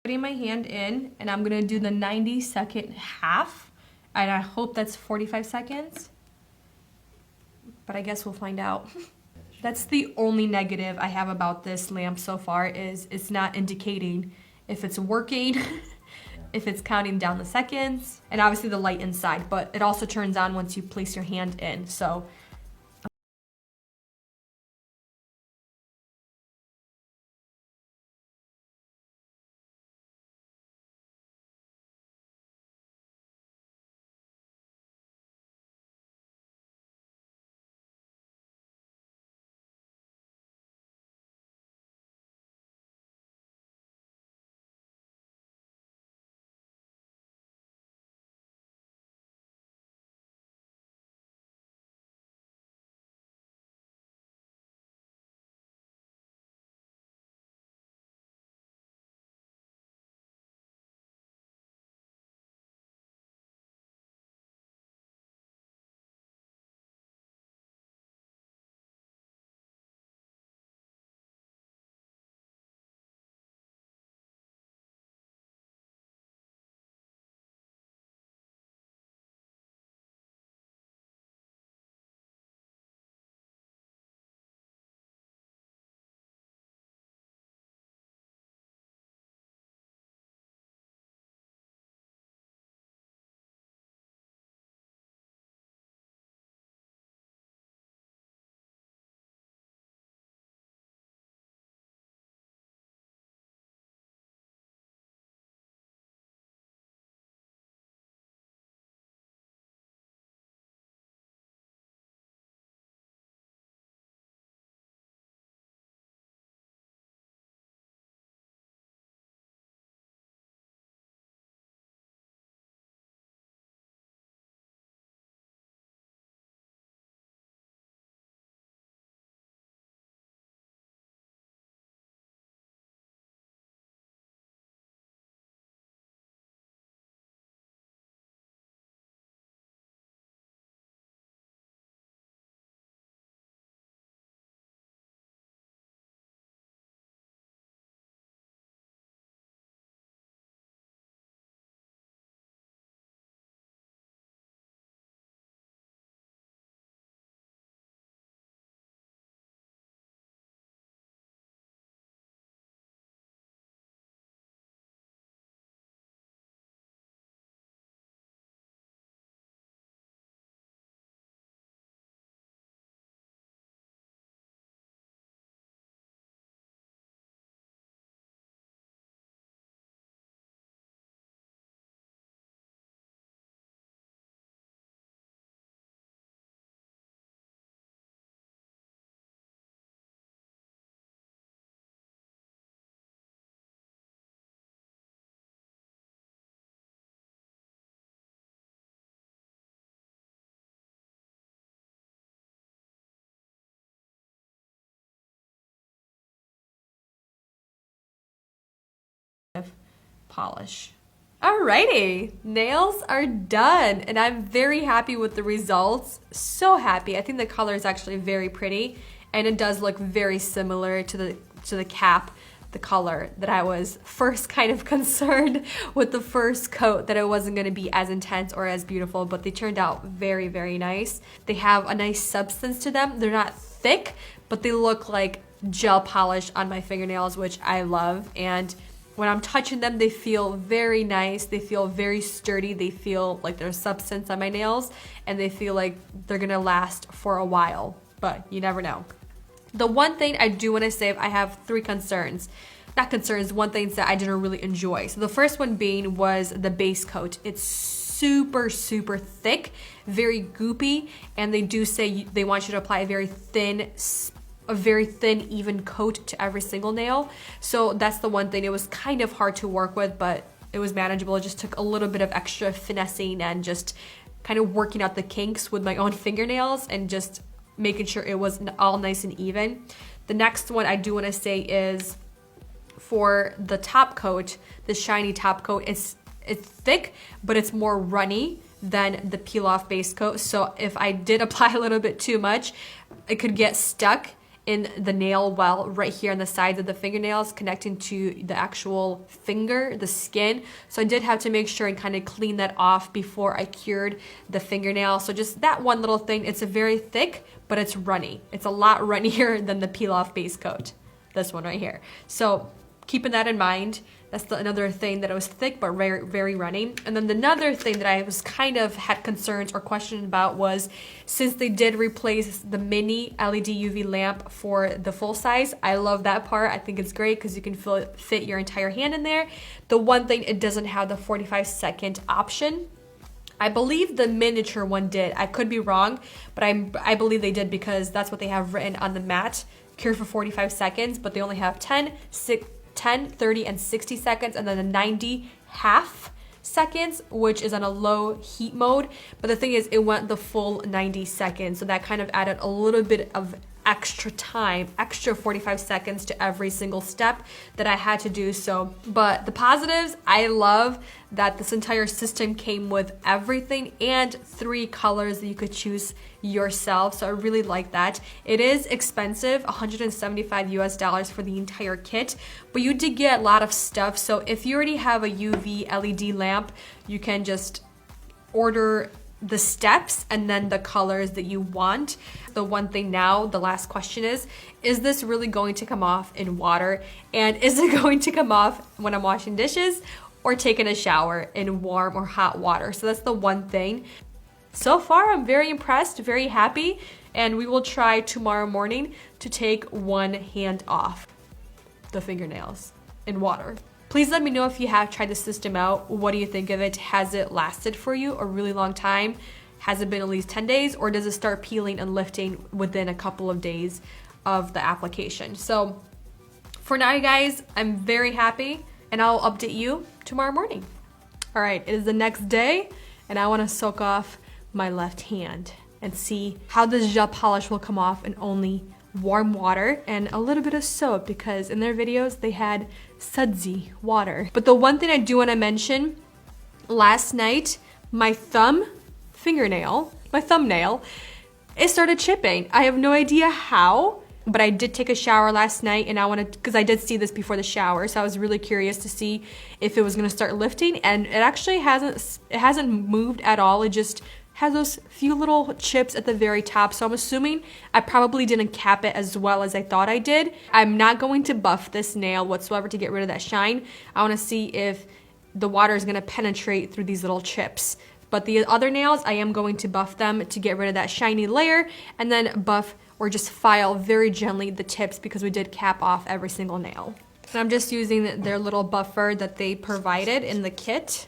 Putting my hand in, and I'm gonna do the 90-second half, and I hope that's 45 seconds, but I guess we'll find out. That's the only negative I have about this lamp so far, is it's not indicating if it's working, if it's counting down the seconds, and obviously the light inside, but it also turns on once you place your hand in, so. Polish. Alrighty, nails are done, and I'm very happy with the results. So happy. I think the color is actually very pretty, and it does look very similar to the cap, the color that I was first kind of concerned with the first coat, that it wasn't going to be as intense or as beautiful, but they turned out very, very nice. They have a nice substance to them. They're not thick, but they look like gel polish on my fingernails, which I love. And when I'm touching them, they feel very nice. They feel very sturdy. They feel like there's substance on my nails, and they feel like they're gonna last for a while, but you never know. The one thing I do want to say, I have three concerns. Not concerns, one thing that I didn't really enjoy. So the first one being was the base coat. It's super, super thick, very goopy, and they do say they want you to apply a very thin, even coat to every single nail. So that's the one thing. It was kind of hard to work with, but it was manageable. It just took a little bit of extra finessing and just kind of working out the kinks with my own fingernails and just making sure it was all nice and even. The next one I do want to say is for the top coat, the shiny top coat. It's thick, but it's more runny than the peel off base coat. So if I did apply a little bit too much, it could get stuck in the nail well right here on the sides of the fingernails connecting to the actual finger, the skin. So I did have to make sure and kind of clean that off before I cured the fingernail. So just that one little thing, it's a very thick, but it's runny. It's a lot runnier than the peel off base coat, this one right here. So keeping that in mind, that's another thing that it was thick but very, very runny. And then another thing that I was kind of had concerns or questions about was, since they did replace the mini LED UV lamp for the full size, I love that part. I think it's great because you can fit your entire hand in there. The one thing, it doesn't have the 45-second option. I believe the miniature one did. I could be wrong, but I believe they did because that's what they have written on the mat. Cure for 45 seconds, but they only have 10, 30, and 60 seconds, and then a 90 half seconds, which is on a low heat mode. But the thing is, it went the full 90 seconds, so that kind of added a little bit of extra time, extra 45 seconds to every single step that I had to do. So, but the positives, I love that this entire system came with everything and 3 colors that you could choose yourself. So I really like that. It is expensive, $175 US for the entire kit, but you did get a lot of stuff. So if you already have a UV LED lamp, you can just order the steps and then the colors that you want. The one thing now, the last question is this really going to come off in water? And is it going to come off when I'm washing dishes or taking a shower in warm or hot water? So that's the one thing. So far, I'm very impressed, very happy, and we will try tomorrow morning to take one hand off the fingernails in water. Please let me know if you have tried the system out. What do you think of it? Has it lasted for you a really long time? Has it been at least 10 days, or does it start peeling and lifting within a couple of days of the application? So for now, you guys, I'm very happy, and I'll update you tomorrow morning. All right, it is the next day, and I want to soak off my left hand and see how this gel polish will come off in only warm water and a little bit of soap, because in their videos they had sudsy water. But the one thing I do want to mention, last night my thumbnail, it started chipping. I have no idea how, but I did take a shower last night, and I wanted, because I did see this before the shower, so I was really curious to see if it was going to start lifting, and it actually hasn't moved at all. It just has those few little chips at the very top. So I'm assuming I probably didn't cap it as well as I thought I did. I'm not going to buff this nail whatsoever to get rid of that shine. I want to see if the water is going to penetrate through these little chips. But the other nails, I am going to buff them to get rid of that shiny layer, and then buff or just file very gently the tips, because we did cap off every single nail. And I'm just using their little buffer that they provided in the kit.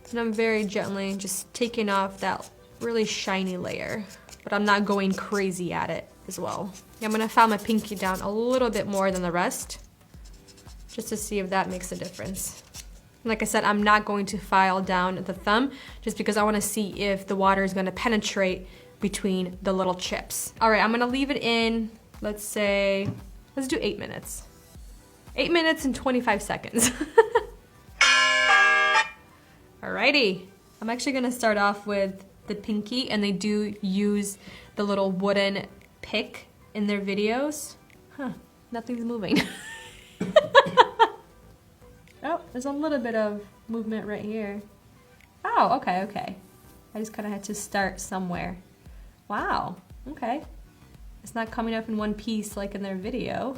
And I'm very gently just taking off that really shiny layer, but I'm not going crazy at it as well. I'm gonna file my pinky down a little bit more than the rest, just to see if that makes a difference. And like I said, I'm not going to file down the thumb, just because I wanna see if the water is gonna penetrate between the little chips. All right, I'm gonna leave it in, let's do 8 minutes. 8 minutes and 25 seconds. Alrighty, I'm actually gonna start off with the pinky, and they do use the little wooden pick in their videos. Nothing's moving. Oh, there's a little bit of movement right here. Oh, okay. I just kind of had to start somewhere. Wow, okay. It's not coming up in one piece like in their video.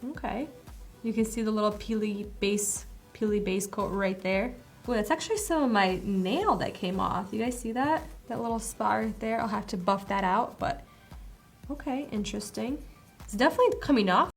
Okay. You can see the little peely base coat right there. Oh, that's actually some of my nail that came off. You guys see that? That little spot right there. I'll have to buff that out, but okay, interesting. It's definitely coming off